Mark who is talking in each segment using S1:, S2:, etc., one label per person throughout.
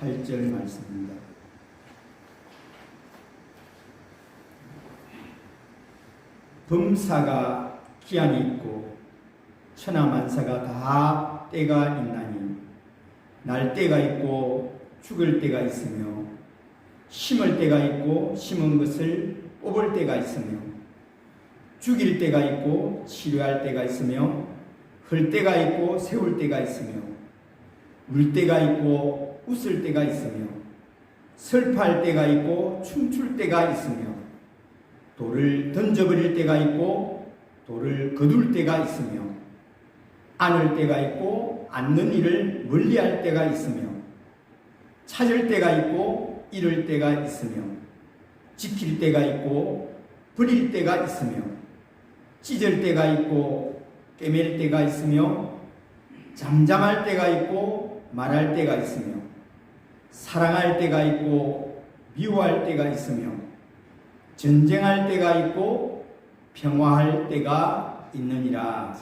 S1: 8절 말씀입니다. 범사가 기한이 있고 천하만사가 다 때가 있나니 날 때가 있고 죽을 때가 있으며 심을 때가 있고 심은 것을 뽑을 때가 있으며 죽일 때가 있고 치료할 때가 있으며 흘 때가 있고 세울 때가 있으며 울 때가 있고 웃을 때가 있으며 슬퍼할 때가 있고 춤출 때가 있으며 돌을 던져버릴 때가 있고 돌을 거둘 때가 있으며 안을 때가 있고 앉는 일을 멀리할 때가 있으며 찾을 때가 있고 잃을 때가 있으며 지킬 때가 있고 버릴 때가 있으며 찢을 때가 있고 꿰맬 때가 있으며 잠잠할 때가 있고 말할 때가 있으며 사랑할 때가 있고 미워할 때가 있으며 전쟁할 때가 있고 평화할 때가 있느니라.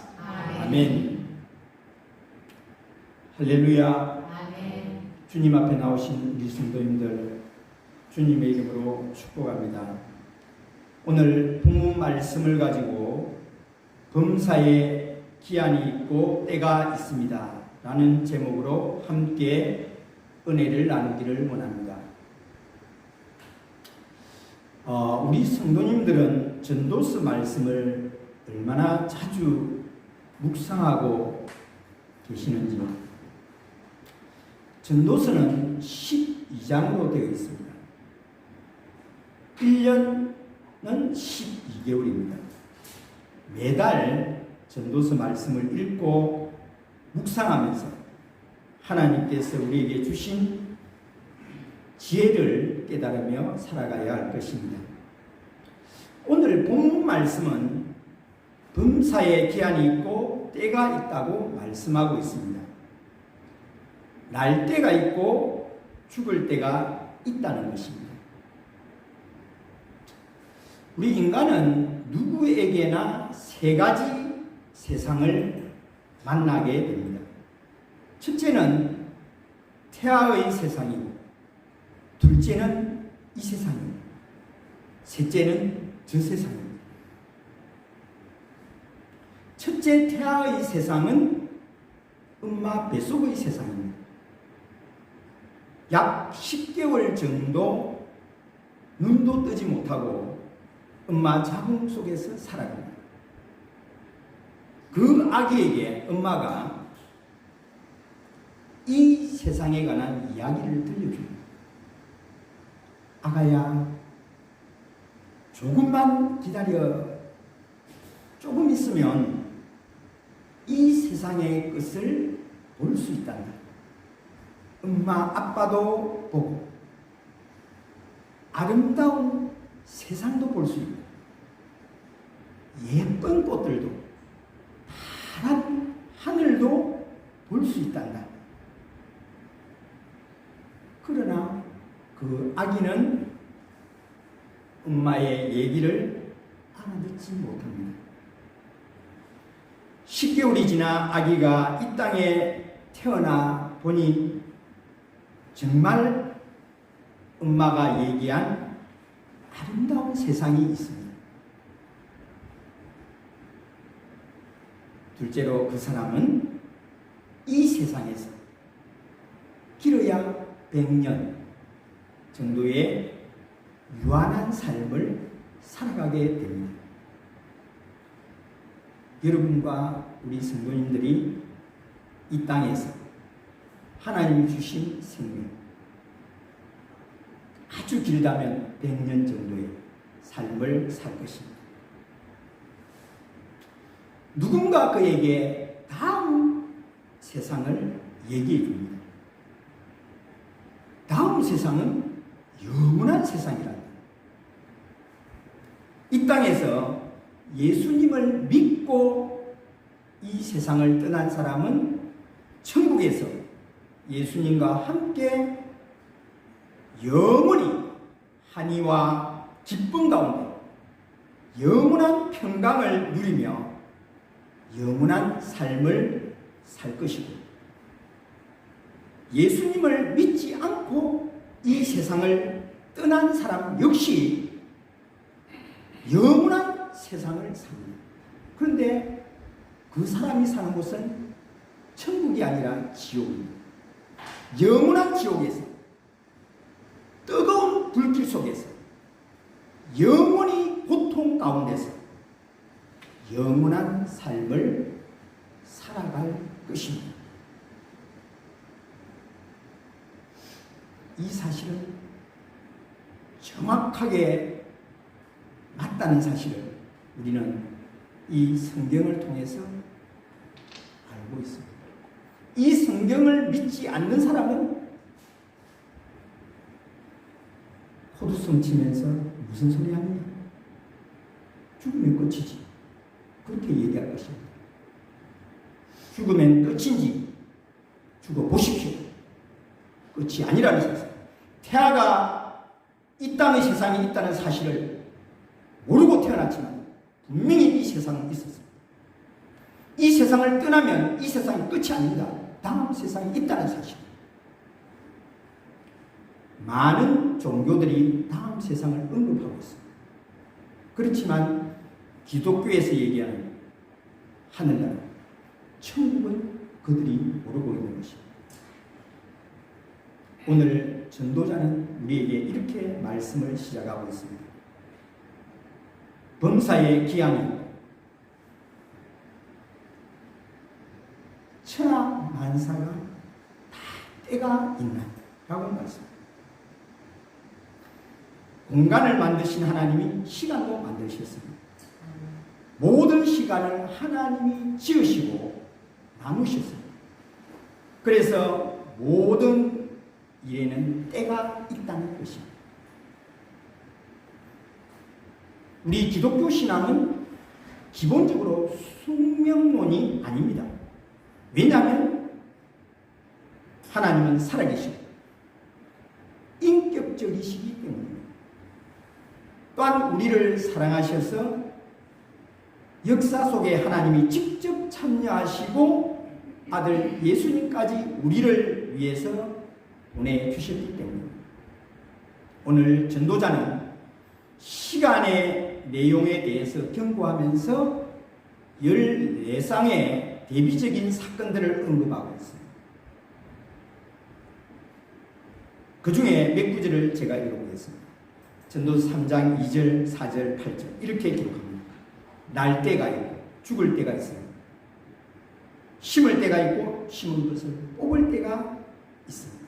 S1: 아멘. 할렐루야.
S2: 아멘.
S1: 주님 앞에 나오신 우리 성도님들 주님의 이름으로 축복합니다. 오늘 본문 말씀을 가지고 범사에 기한이 있고 때가 있습니다 라는 제목으로 함께 은혜를 나누기를 원합니다. 우리 성도님들은 전도서 말씀을 얼마나 자주 묵상하고 계시는지. 전도서는 12장으로 되어 있습니다. 1년은 12개월입니다. 매달 전도서 말씀을 읽고 묵상하면서 하나님께서 우리에게 주신 지혜를 깨달으며 살아가야 할 것입니다. 오늘 본문 말씀은 범사에 기한이 있고 때가 있다고 말씀하고 있습니다. 날 때가 있고 죽을 때가 있다는 것입니다. 우리 인간은 누구에게나 세 가지 세상을 만나게 됩니다. 첫째는 태아의 세상이고, 둘째는 이 세상입니다. 셋째는 저 세상입니다. 첫째 태아의 세상은 엄마 뱃속의 세상입니다. 약 10개월 정도 눈도 뜨지 못하고 엄마 자궁 속에서 살아갑니다. 그 아기에게 엄마가 이 세상에 관한 이야기를 들려줍니다. 아가야, 조금만 기다려. 조금 있으면 이 세상의 것을 볼 수 있단다. 엄마, 아빠도 보고 아름다운 세상도 볼 수 있고 예쁜 꽃들도 파란 하늘도 볼 수 있단다. 그러나 그 아기는 엄마의 얘기를 알아듣지 못합니다. 10개월이 지나 아기가 이 땅에 태어나 보니 정말 엄마가 얘기한 아름다운 세상이 있습니다. 둘째로 그 사람은 이 세상에서 길어야 100년 정도의 유한한 삶을 살아가게 됩니다. 여러분과 우리 성도님들이 이 땅에서 하나님이 주신 생명, 아주 길다면 100년 정도의 삶을 살 것입니다. 누군가 그에게 다음 세상을 얘기해 줍니다. 다음 세상은 영원한 세상이란다. 이 땅에서 예수님을 믿고 이 세상을 떠난 사람은 천국에서 예수님과 함께 영원히 한이와 기쁨 가운데 영원한 평강을 누리며 영원한 삶을 살 것이고, 예수님을 믿지 않고 세상을 떠난 사람 역시 영원한 세상을 삽니다. 그런데 그 사람이 사는 곳은 천국이 아니라 지옥입니다. 영원한 지옥에서, 뜨거운 불길 속에서, 영원히 고통 가운데서 영원한 삶을 살아갈 것입니다. 이 사실은 정확하게 맞다는 사실을 우리는 이 성경을 통해서 알고 있습니다. 이 성경을 믿지 않는 사람은 호두성 치면서 무슨 소리 하느냐? 죽으면 끝이지. 그렇게 얘기할 것입니다. 죽으면 끝인지 죽어보십시오. 끝이 아니라는 세상. 태아가 이 땅의 세상이 있다는 사실을 모르고 태어났지만 분명히 이 세상은 있었습니다. 이 세상을 떠나면 이 세상이 끝이 아닙니다. 다음 세상이 있다는 사실. 많은 종교들이 다음 세상을 언급하고 있습니다. 그렇지만 기독교에서 얘기하는 하늘나라, 천국은 그들이 모르고 있는 것입니다. 오늘 전도자는 우리에게 이렇게 말씀을 시작하고 있습니다. 범사의 기한이 천하 만사가 다 때가 있나? 라고 말씀합니다. 공간을 만드신 하나님이 시간도 만드셨습니다. 모든 시간을 하나님이 지으시고 나누셨습니다. 그래서 모든 일에는 때가 있다는 것입니다. 우리 기독교 신앙은 기본적으로 숙명론이 아닙니다. 왜냐하면 하나님은 살아계시고 인격적이시기 때문입니다. 또한 우리를 사랑하셔서 역사 속에 하나님이 직접 참여하시고 아들 예수님까지 우리를 위해서 보내주셨기 때문입니다. 오늘 전도자는 시간의 내용에 대해서 경고하면서 14쌍의 대비적인 사건들을 언급하고 있습니다. 그 중에 몇 구절을 제가 읽어보겠습니다. 전도서 3장 2절, 4절, 8절 이렇게 기록합니다. 날 때가 있고 죽을 때가 있습니다. 심을 때가 있고 심은 것을 뽑을 때가 있습니다.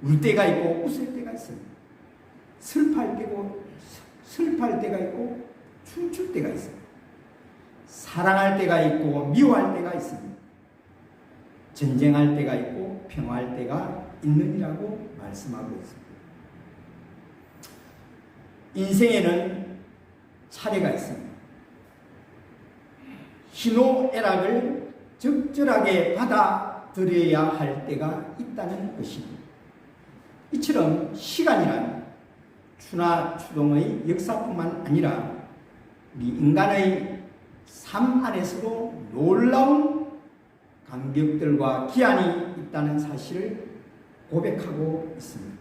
S1: 울 때가 있고 웃을 때가 있습니다. 슬퍼할 때가 있고 춤출 때가 있습니다. 사랑할 때가 있고 미워할 때가 있습니다. 전쟁할 때가 있고 평화할 때가 있느니라고 말씀하고 있습니다. 인생에는 차례가 있습니다. 희노애락을 적절하게 받아들여야 할 때가 있다는 것입니다. 이처럼 시간이란 추나추동의 역사뿐만 아니라 우리 인간의 삶 안에서도 놀라운 간격들과 기한이 있다는 사실을 고백하고 있습니다.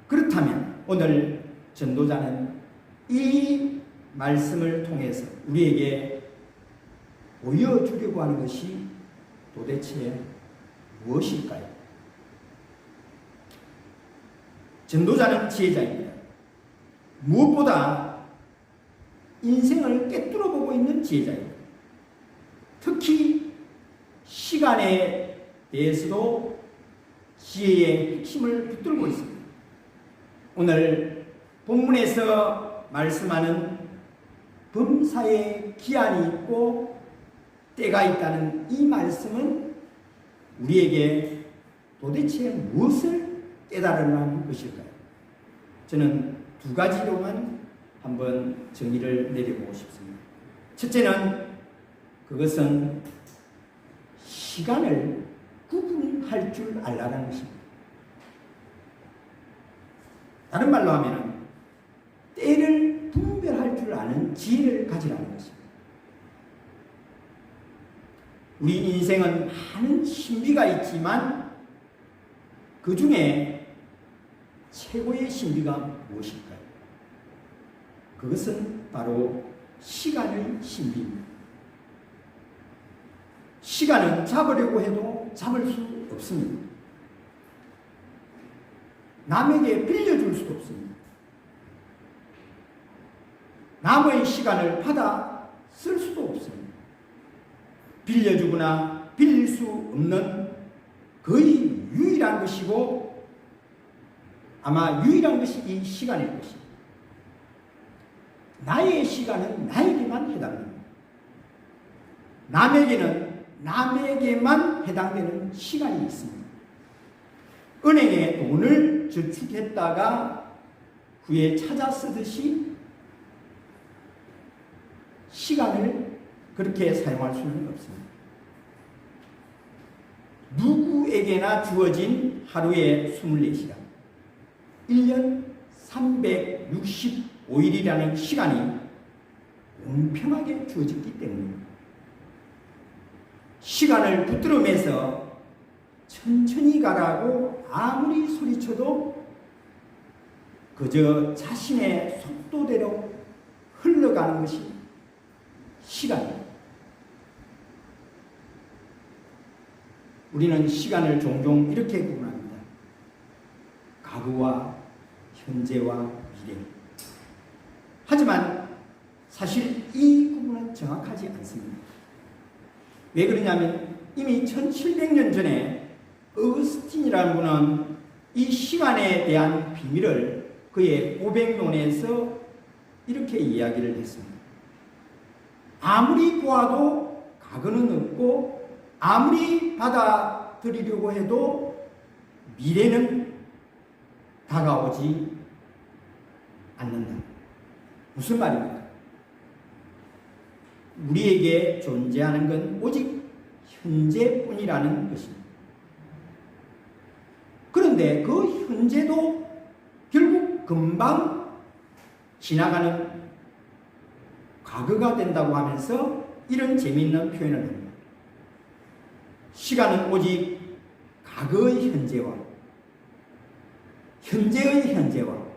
S1: 그렇다면 오늘 전도자는 이 말씀을 통해서 우리에게 보여주려고 하는 것이 도대체 무엇일까요? 전도자는 지혜자입니다. 무엇보다 인생을 꿰뚫어 보고 있는 지혜자입니다. 특히 시간에 대해서도 지혜의 핵심을 붙들고 있습니다. 오늘 본문에서 말씀하는 범사에 기한이 있고 때가 있다는 이 말씀은 우리에게 도대체 무엇을 깨달으라는 것일까요? 저는 두 가지로만 한번 정의를 내려보고 싶습니다. 첫째는 그것은 시간을 구분할 줄 알라는 것입니다. 다른 말로 하면 때를 분별할 줄 아는 지혜를 가지라는 것입니다. 우리 인생은 많은 신비가 있지만 그 중에 최고의 신비가 무엇일까요? 그것은 바로 시간의 신비입니다. 시간은 잡으려고 해도 잡을 수 없습니다. 남에게 빌려줄 수도 없습니다. 남의 시간을 받아 쓸 수도 없습니다. 빌려주거나 빌릴 수 없는 거의 유일한 것이고 아마 유일한 것이 이 시간일 것입니다. 나의 시간은 나에게만 해당됩니다. 남에게는 남에게만 해당되는 시간이 있습니다. 은행에 돈을 저축했다가 후에 찾아 쓰듯이 시간을 그렇게 사용할 수는 없습니다. 누구에게나 주어진 하루에 24시간, 1년 365일이라는 시간이 공평하게 주어졌기 때문입니다. 시간을 붙들어매서 천천히 가라고 아무리 소리쳐도 그저 자신의 속도대로 흘러가는 것이 시간입니다. 우리는 시간을 종종 이렇게 구분합니다. 과거와 현재와 미래. 하지만 사실 이 구분은 정확하지 않습니다. 왜 그러냐면 이미 1700년 전에 어거스틴이라는 분은 이 시간에 대한 비밀을 그의 고백론에서 이렇게 이야기를 했습니다. 아무리 보아도 과거는 없고 아무리 받아들이려고 해도 미래는 다가오지 않는다. 무슨 말입니까? 우리에게 존재하는 건 오직 현재뿐이라는 것입니다. 그런데 그 현재도 결국 금방 지나가는 과거가 된다고 하면서 이런 재미있는 표현을 합니다. 시간은 오직 과거의 현재와 현재의 현재와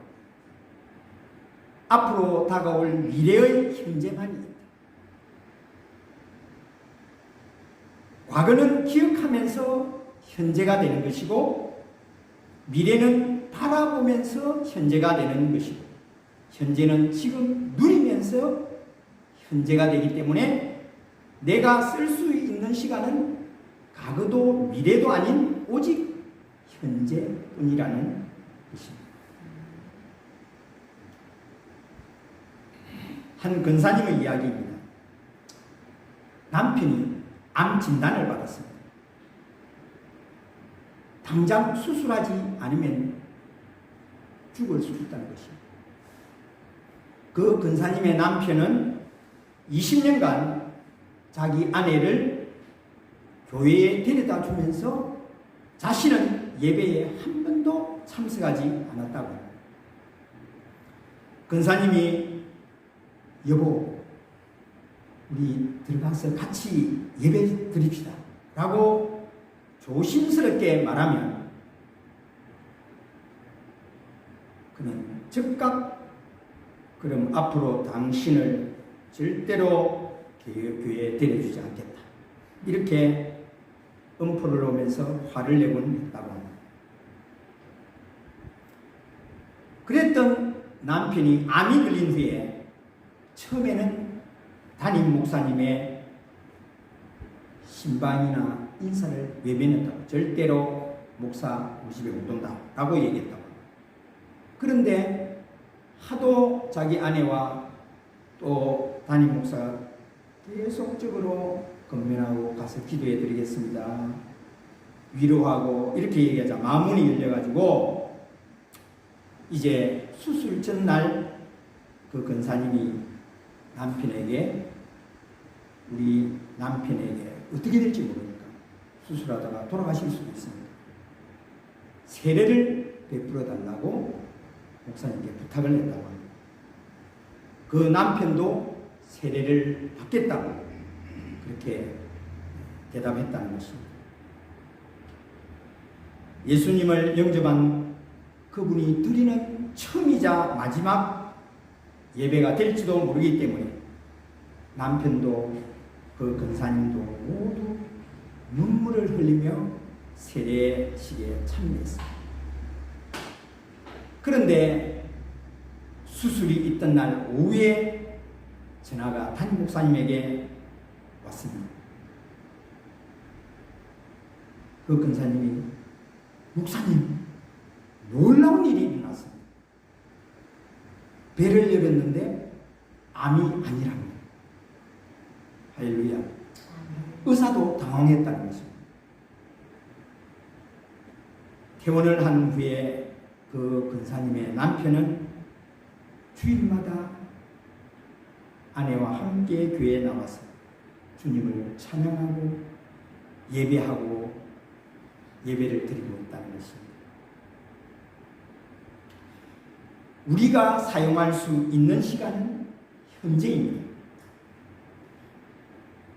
S1: 앞으로 다가올 미래의 현재만이 있다. 과거는 기억하면서 현재가 되는 것이고 미래는 바라보면서 현재가 되는 것이고 현재는 지금 누리면서 현재가 되기 때문에 내가 쓸 수 있는 시간은 과거도 미래도 아닌 오직 현재뿐이라는 것입니다. 한 근사님의 이야기입니다. 남편이 암 진단을 받았습니다. 당장 수술하지 않으면 죽을 수 있다는 것입니다. 그 근사님의 남편은 20년간 자기 아내를 교회에 데려다 주면서 자신은 예배에 한 번도 참석하지 않았다고 합니다. 근사님이 여보 우리 들어가서 같이 예배 드립시다 라고 조심스럽게 말하면 그는 즉각 그럼 앞으로 당신을 절대로 교회에 데려주지 않겠다 이렇게 엄포를 놓으면서 화를 내곤 했다고 합니다. 그랬던 남편이 암이 걸린 후에 처음에는 담임 목사님의 신방이나 인사를 외면했다고 절대로 목사 우리 집에 못 온다 라고 얘기했다고 합니다. 그런데 하도 자기 아내와 또 담임 목사가 계속적으로 건면하고 가서 기도해 드리겠습니다 위로하고 이렇게 얘기하자 마음문이 열려가지고 이제 수술 전날 그 근사님이 남편에게 우리 남편에게 어떻게 될지 모르니까 수술하다가 돌아가실 수도 있습니다. 세례를 베풀어 달라고 목사님께 부탁을 했다고 합니다. 그 남편도 세례를 받겠다고 그렇게 대답했다는 것입니다. 예수님을 영접한 그분이 드리는 처음이자 마지막 예배가 될지도 모르기 때문에 남편도 그 근사님도 모두 눈물을 흘리며 세례식에 참여했습니다. 그런데 수술이 있던 날 오후에 전화가 담임 목사님에게 왔습니다. 그 근사님이 목사님 놀라운 일이 일어났습니다. 배를 열었는데 암이 아니랍니다. 할렐루야. 의사도 당황했다는 것입니다. 퇴원을 한 후에 그 근사님의 남편은 주일마다 아내와 함께 교회에 나와서 주님을 찬양하고 예배하고 예배를 드리고 있다는 것입니다. 우리가 사용할 수 있는 시간은 현재입니다.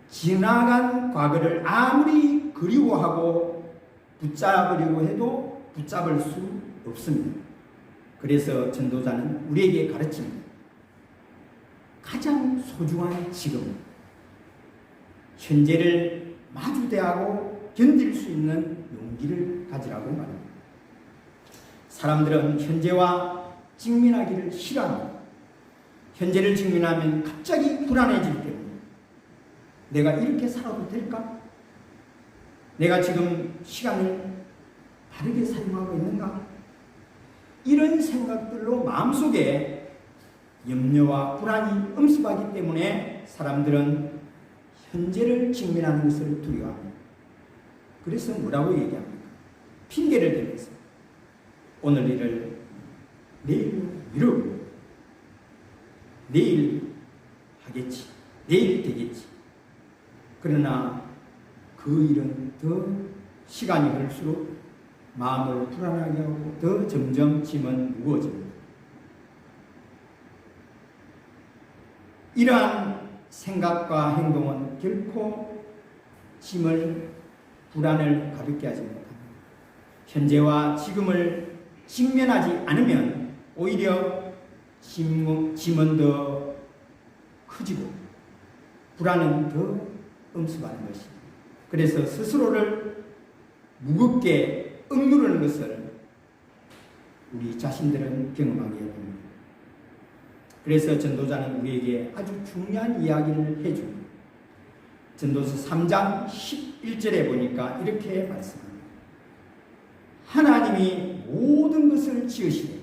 S1: 지나간 과거를 아무리 그리워하고 붙잡으려고 해도 붙잡을 수 없습니다. 그래서 전도자는 우리에게 가르칩니다. 가장 소중한 지금, 현재를 마주대하고 견딜 수 있는 용기를 가지라고 말합니다. 사람들은 현재와 직면하기를 싫어합니다. 현재를 직면하면 갑자기 불안해질 때문에 내가 이렇게 살아도 될까? 내가 지금 시간을 다르게 사용하고 있는가? 이런 생각들로 마음속에 염려와 불안이 엄습하기 때문에 사람들은 현재를 직면하는 것을 두려워합니다. 그래서 뭐라고 얘기합니까? 핑계를 대면서 오늘 일을 내일로 미루고 내일 하겠지, 내일 되겠지. 그러나 그 일은 더 시간이 흐를수록 마음을 불안하게 하고 더 점점 짐은 무거워집니다. 이러한 생각과 행동은 결코 짐을, 불안을 가볍게 하지 못합니다. 현재와 지금을 직면하지 않으면 오히려 짐은 더 커지고 불안은 더 엄습하는 것입니다. 그래서 스스로를 무겁게 억누르는 것을 우리 자신들은 경험하게 됩니다. 그래서 전도자는 우리에게 아주 중요한 이야기를 해줍니다. 전도서 3장 11절에 보니까 이렇게 말씀합니다. 하나님이 모든 것을 지으시되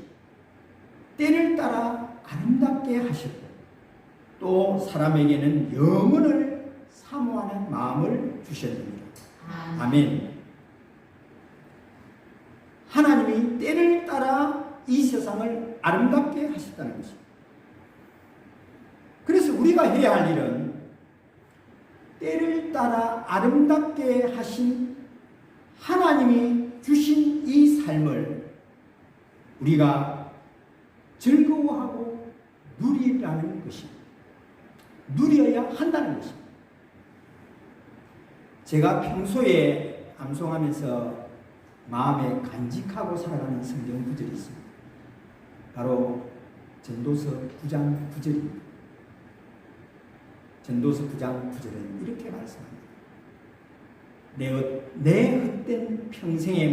S1: 때를 따라 아름답게 하셨고 또 사람에게는 영혼을 사모하는 마음을 주셨느니라. 아멘. 하나님이 때를 따라 이 세상을 아름답게 하셨다는 것입니다. 그래서 우리가 해야 할 일은 때를 따라 아름답게 하신 하나님이 주신 이 삶을 우리가 즐거워하고 누리라는 것입니다. 누려야 한다는 것입니다. 제가 평소에 암송하면서 마음에 간직하고 살아가는 성경 구절이 있습니다. 바로 전도서 9장 9절입니다. 전도서 9장 9절은 이렇게 말씀합니다. 내 헛된 평생의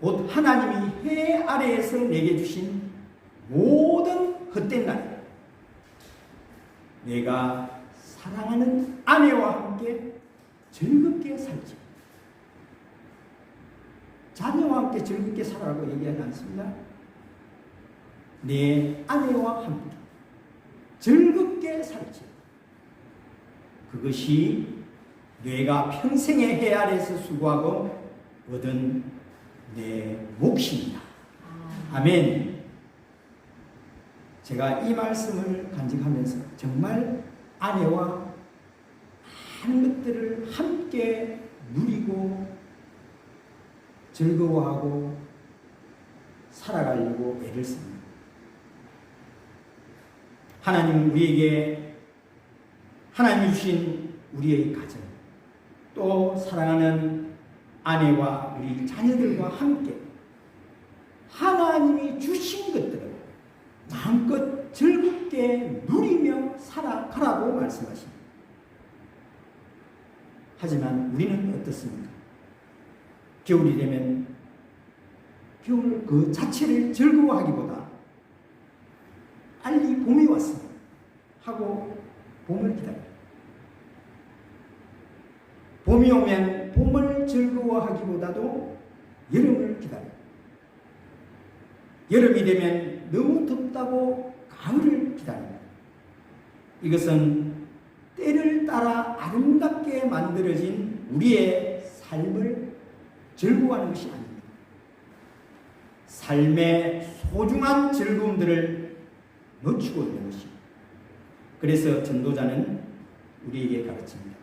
S1: 모든 곧 하나님이 해 아래에서 내게 주신 모든 헛된 날 내가 사랑하는 아내와 함께 즐겁게 살지. 자녀와 함께 즐겁게 살아라고 얘기하지 않습니다. 내 아내와 함께 즐겁게 살지. 그것이 내가 평생의 해 아래에서 수고하고 얻은 내 몫입니다. 아멘. 제가 이 말씀을 간직하면서 정말 아내와 많은 것들을 함께 누리고 즐거워하고 살아가려고 애를 씁니다. 하나님은 우리에게 하나님이 주신 우리의 가정 또 사랑하는 아내와 우리 자녀들과 함께 하나님이 주신 것들을 마음껏 즐겁게 누리며 살아가라고 말씀하십니다. 하지만 우리는 어떻습니까? 겨울이 되면 겨울 그 자체를 즐거워하기보다 빨리 봄이 왔습니다 하고 봄을 기다립니다. 봄이 오면 봄을 즐거워하기보다도 여름을 기다립니다. 여름이 되면 너무 덥다고 가을을 기다립니다. 이것은 때를 따라 아름답게 만들어진 우리의 삶을 즐거워하는 것이 아닙니다. 삶의 소중한 즐거움들을 놓치고 있는 것입니다. 그래서 전도자는 우리에게 가르칩니다.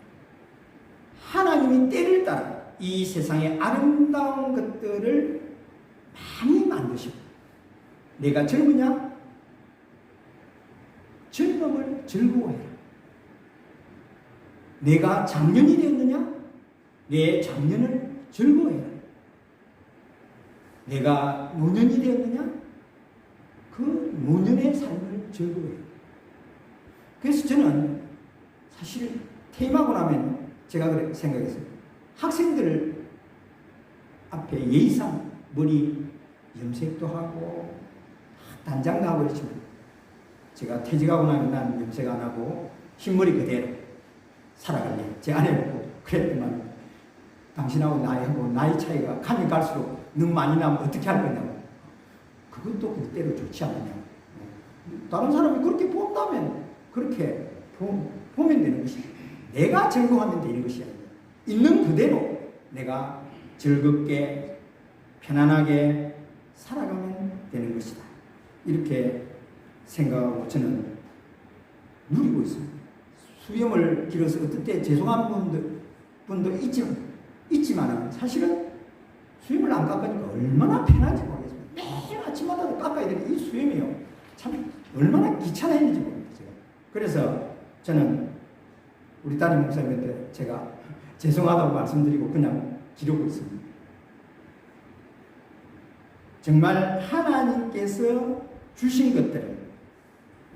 S1: 하나님이 때를 따라 이 세상의 아름다운 것들을 많이 만드시고, 내가 젊으냐? 젊음을 즐거워해라. 내가 장년이 되었느냐? 내 장년을 즐거워해라. 내가 노년이 되었느냐? 그 노년의 삶을 즐거워해라. 그래서 저는 사실 퇴임하고 나면 제가 그래 생각했어요. 학생들 앞에 예의상 머리 염색도 하고 단장도 하고 그렇지만, 제가 퇴직하고 나면 난 염색 안 하고 흰머리 그대로 살아갈래. 제 아내 보고 그랬더만, 당신하고 나이하고 나이 차이가 가면 갈수록 너무 많이 나면 어떻게 할 거냐고. 그것도 그때로 좋지 않느냐고. 다른 사람이 그렇게 본다면 그렇게 보면 되는 것이야. 내가 즐거워하면 되는 것이 아니야. 있는 그대로 내가 즐겁게 편안하게 살아가면 되는 것이다. 이렇게 생각하고 저는 누리고 있습니다. 수염을 길어서 어떨 때 죄송한 분도 있지만 사실은 수염을 안 깎으니까 얼마나 편한지 모르겠습니다. 매일 아침마다 깎아야 되는 이 수염이요, 참 얼마나 귀찮아했는지 모릅니다. 제가. 그래서 저는 우리 담임 목사님한테 제가 죄송하다고 말씀드리고 그냥 기르고 있습니다. 정말 하나님께서 주신 것들을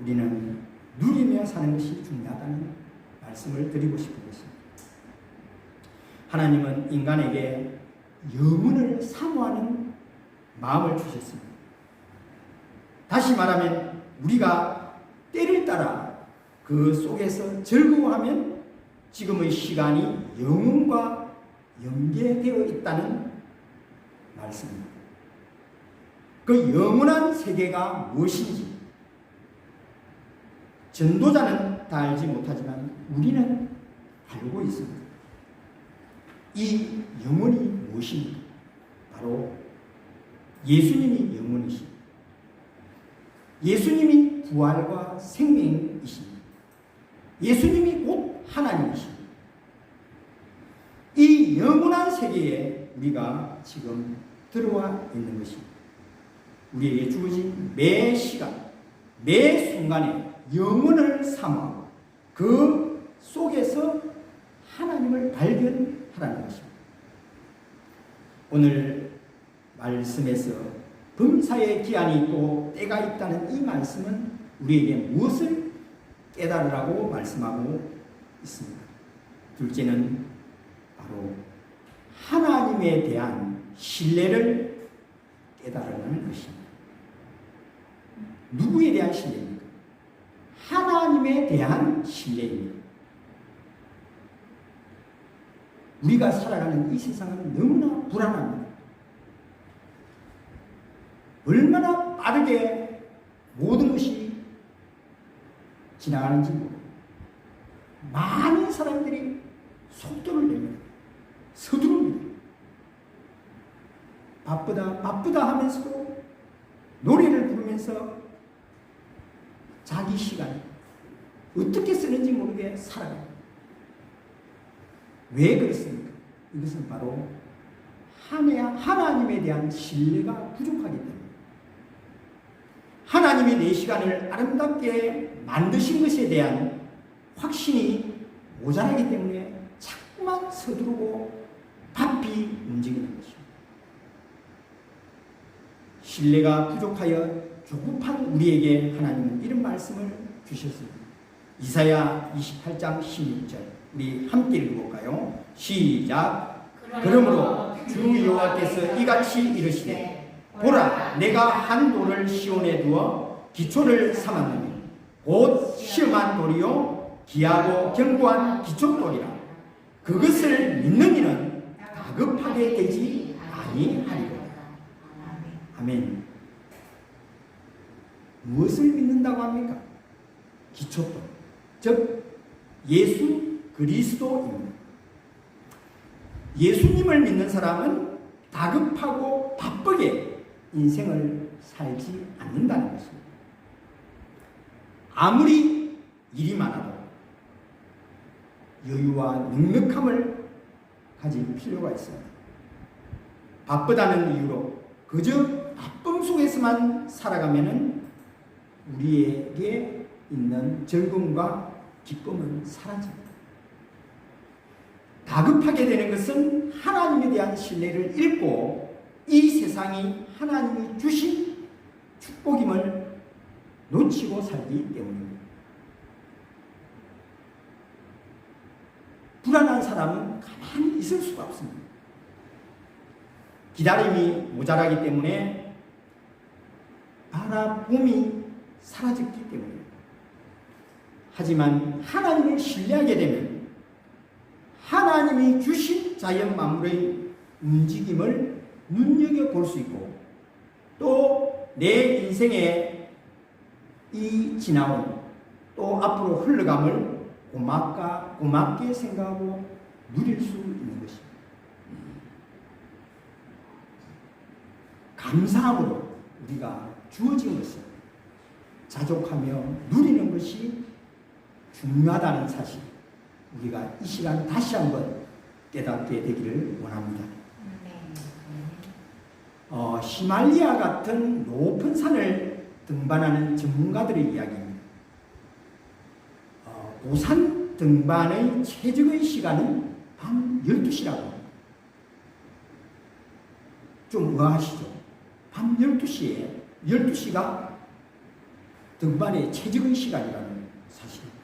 S1: 우리는 누리며 사는 것이 중요하다는 말씀을 드리고 싶은 것입니다. 하나님은 인간에게 영혼을 사모하는 마음을 주셨습니다. 다시 말하면 우리가 때를 따라 그 속에서 즐거워하면 지금의 시간이 영혼과 연계되어 있다는 말씀입니다. 그 영원한 세계가 무엇인지 전도자는 다 알지 못하지만 우리는 알고 있습니다. 이 영혼이 무엇입니까? 바로 예수님이 영혼이십니다. 예수님이 부활과 생명이십니다. 예수님이 곧 하나님이십니다. 이 영원한 세계에 우리가 지금 들어와 있는 것입니다. 우리에게 주어진 매 시간, 매 순간에 영혼을 사모하고 그 속에서 하나님을 발견하라는 것입니다. 오늘 말씀에서 범사에 기한이 있고 때가 있다는 이 말씀은 우리에게 무엇을 깨달으라고 말씀하고 있습니다. 둘째는 바로 하나님에 대한 신뢰를 깨달으라는 것입니다. 누구에 대한 신뢰입니까? 하나님에 대한 신뢰입니다. 우리가 살아가는 이 세상은 너무나 불안합니다. 얼마나 빠르게 모든 것이 지나가는지 모릅니다. 많은 사람들이 속도를 냅니다. 서두릅니다. 바쁘다 하면서도 노래를 부르면서 자기 시간 어떻게 쓰는지 모르게 살아갑니다. 왜 그렇습니까? 이것은 바로 하나님에 대한 신뢰가 부족하기 때문입니다. 하나님이 내 시간을 아름답게 만드신 것에 대한 확신이 모자라기 때문에 자꾸만 서두르고 바삐 움직이는 것입니다. 신뢰가 부족하여 조급한 우리에게 하나님은 이런 말씀을 주셨습니다. 이사야 28장 16절 우리 함께 읽어볼까요? 시작. 그러므로 주 여호와께서 이같이 이르시되 보라 내가 한 돌을 시온에 두어 기초를 삼았느니 곧 시험한 돌이요 기하고 견고한 기초돌이라. 그것을 믿는 이는 다급하게 되지 아니하리로다. 아멘. 무엇을 믿는다고 합니까? 기초돌, 즉 예수 그리스도입니다. 예수님을 믿는 사람은 다급하고 바쁘게 인생을 살지 않는다는 것입니다. 아무리 일이 많아도 여유와 넉넉함을 가질 필요가 있습니다. 바쁘다는 이유로 그저 바쁨 속에서만 살아가면은 우리에게 있는 즐거움과 기쁨은 사라집니다. 다급하게 되는 것은 하나님에 대한 신뢰를 잃고 이 세상이 하나님이 주신 축복임을 놓치고 살기 때문입니다. 불안한 사람은 가만히 있을 수가 없습니다. 기다림이 모자라기 때문에 바라봄이 사라졌기 때문입니다. 하지만 하나님을 신뢰하게 되면 하나님이 주신 자연 만물의 움직임을 눈여겨볼 수 있고 또 내 인생에 이 지나온 또 앞으로 흘러감을 고맙게 생각하고 누릴 수 있는 것입니다. 감사함으로 우리가 주어진 것을 자족하며 누리는 것이 중요하다는 사실 우리가 이 시간 다시 한번 깨닫게 되기를 원합니다. 히말리아 같은 높은 산을 등반하는 전문가들의 이야기입니다. 고산 등반의 최적의 시간은 밤 12시라고 합니다. 좀 의아하시죠? 밤 12시가 등반의 최적의 시간이라는 사실입니다.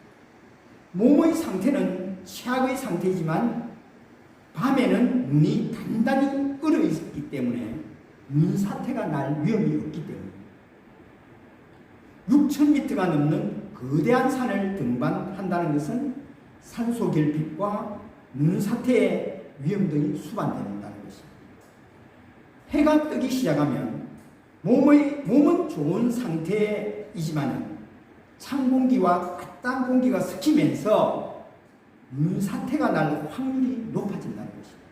S1: 몸의 상태는 최악의 상태이지만 밤에는 눈이 단단히 얼어있기 때문에 눈사태가 날 위험이 없기 때문입니다. 6,000m가 넘는 거대한 산을 등반한다는 것은 산소 결핍과 눈사태의 위험 등이 수반된다는 것입니다. 해가 뜨기 시작하면 몸은 좋은 상태이지만 찬 공기와 따뜻한 공기가 섞이면서 눈사태가 날 확률이 높아진다는 것입니다.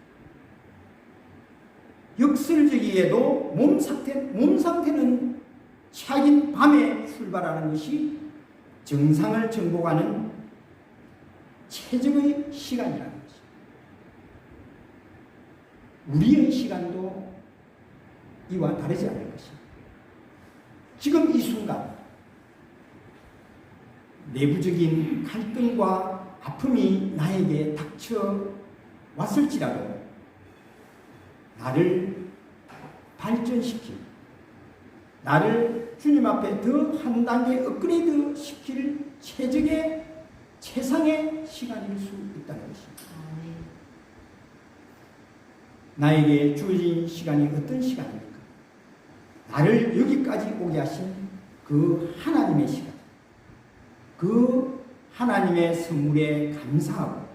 S1: 역설적이게도 몸 상태는 최악인 밤에 출발하는 것이 정상을 정복하는 최적의 시간이라는 것입니다. 우리의 시간도 이와 다르지 않을 것입니다. 지금 이 순간 내부적인 갈등과 아픔이 나에게 닥쳐왔을지라도 나를 발전시킬, 나를 주님 앞에 더 한 단계 업그레이드 시킬 최상의 시간일 수 있다는 것입니다. 나에게 주어진 시간이 어떤 시간입니까? 나를 여기까지 오게 하신 그 하나님의 시간, 그 하나님의 선물에 감사하고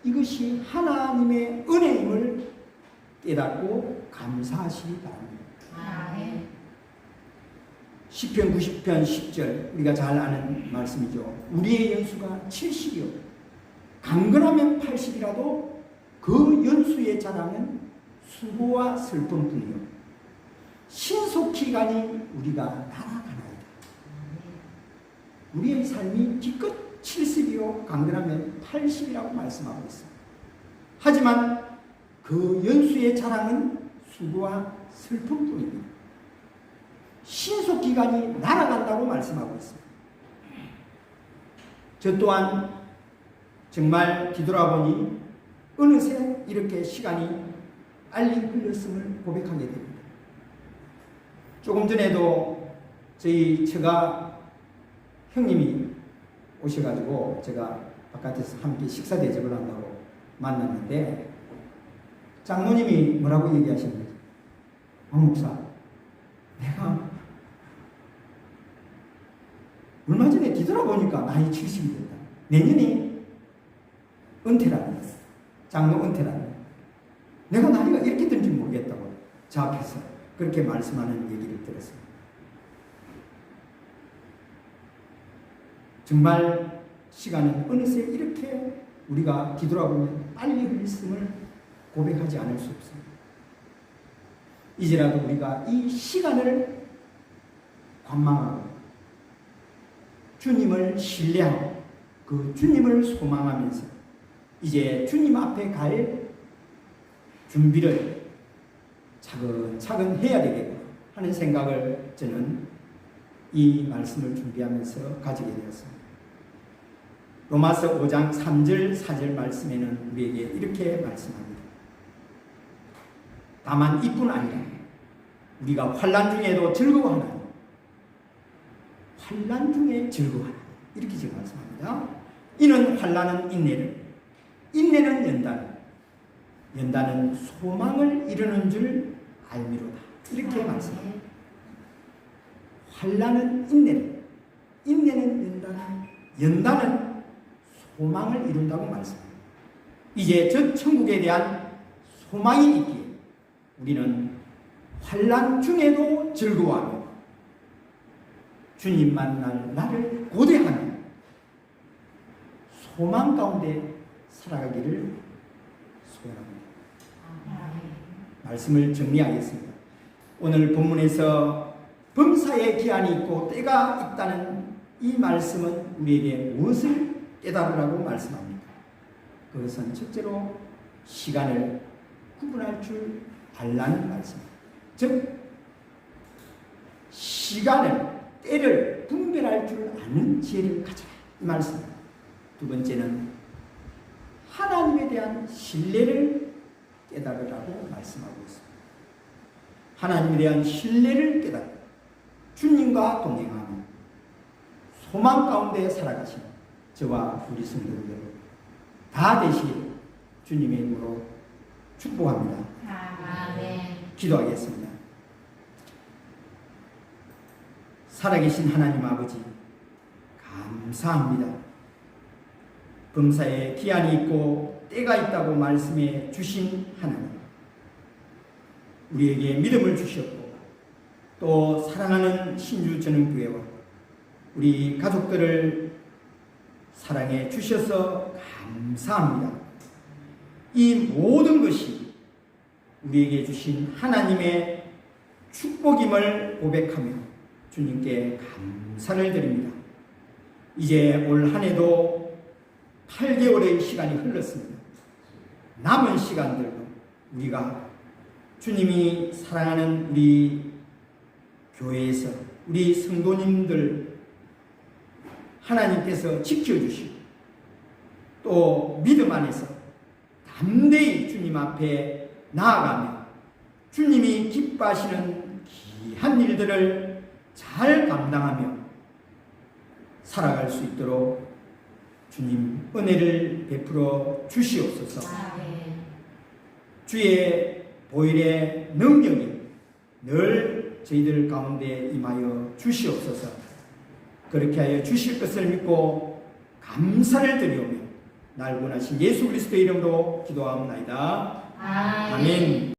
S1: 이것이 하나님의 은혜임을 깨닫고 감사하시기 바랍니다. 시편 90편 10절 우리가 잘 아는 말씀이죠. 우리의 연수가 70이요 강건하면 80이라도 그 연수의 자랑은 수고와 슬픔뿐이요 신속히 가니 우리가 날아가나이다. 우리의 삶이 기껏 70이요 강건하면 80이라고 말씀하고 있습니다. 하지만 그 연수의 자랑은 수고와 슬픔뿐입니다. 신속 기간이 날아간다고 말씀하고 있습니다. 저 또한 정말 뒤돌아보니 어느새 이렇게 시간이 빨리 흘렀음을 고백하게 됩니다. 조금 전에도 저희 처가 형님이 오셔가지고 제가 바깥에서 함께 식사 대접을 한다고 만났는데 장로님이 뭐라고 얘기하셨는지, 목사, 내가 얼마 전에 뒤돌아보니까 나이 70이 됐다. 내년에 은퇴라는, 장로 은퇴라는, 내가 나이가 이렇게 된지 모르겠다고 저 앞에서 그렇게 말씀하는 얘기를 들었습니다. 정말 시간은 어느새 이렇게 우리가 뒤돌아보면 빨리 흘렀음을 고백하지 않을 수 없습니다. 이제라도 우리가 이 시간을 관망하고 주님을 신뢰하고 그 주님을 소망하면서 이제 주님 앞에 갈 준비를 차근차근 해야 되겠구나 하는 생각을 저는 이 말씀을 준비하면서 가지게 되었습니다. 로마서 5장 3절 4절 말씀에는 우리에게 이렇게 말씀합니다. 다만 이뿐 아니라 우리가 환난 중에도 즐거워하나니, 환난 중에 즐거워하나니, 이렇게 지금 말씀합니다. 이는 환난은 인내를, 인내는 연단을, 연단은 소망을 이루는 줄 알미로다, 이렇게 말씀합니다. 환난은 인내를, 인내는 연단을, 연단은 소망을 이룬다고 말씀합니다. 이제 저 천국에 대한 소망이 있기에 우리는 환난 중에도 즐거워하며 주님 만날 나를 고대하며 소망 가운데 살아가기를 소원합니다. 말씀을 정리하겠습니다. 오늘 본문에서 범사에 기한이 있고 때가 있다는 이 말씀은 우리에게 무엇을 깨달으라고 말씀합니까? 그것은 첫째로 시간을 구분할 줄 알라는 말씀입니다. 즉 시간을, 때를 분별할 줄 아는 지혜를 가져라, 이 말씀입니다. 두 번째는 하나님에 대한 신뢰를 깨달으라고 말씀하고 있습니다. 하나님에 대한 신뢰를 깨달아 주님과 동행하며 소망 가운데 살아가시는 저와 우리 성도들 다 되시기를 주님의 이름으로 축복합니다.
S2: 아멘.
S1: 기도하겠습니다. 살아계신 하나님 아버지, 감사합니다. 범사에 기한이 있고 때가 있다고 말씀해 주신 하나님, 우리에게 믿음을 주셨고 또 사랑하는 신주전능교회와 우리 가족들을 사랑해 주셔서 감사합니다. 이 모든 것이 우리에게 주신 하나님의 축복임을 고백하며 주님께 감사를 드립니다. 이제 올 한 해도 8개월의 시간이 흘렀습니다. 남은 시간들도 우리가 주님이 사랑하는 우리 교회에서 우리 성도님들 하나님께서 지켜주시고 또 믿음 안에서 담대히 주님 앞에 나아가며 주님이 기뻐하시는 귀한 일들을 잘 감당하며 살아갈 수 있도록 주님 은혜를 베풀어 주시옵소서. 주의 보혈의 능력이 늘 저희들 가운데 임하여 주시옵소서. 그렇게 하여 주실 것을 믿고 감사를 드리오며 날 원하신 예수 그리스도의 이름으로 기도하옵나이다. 아멘.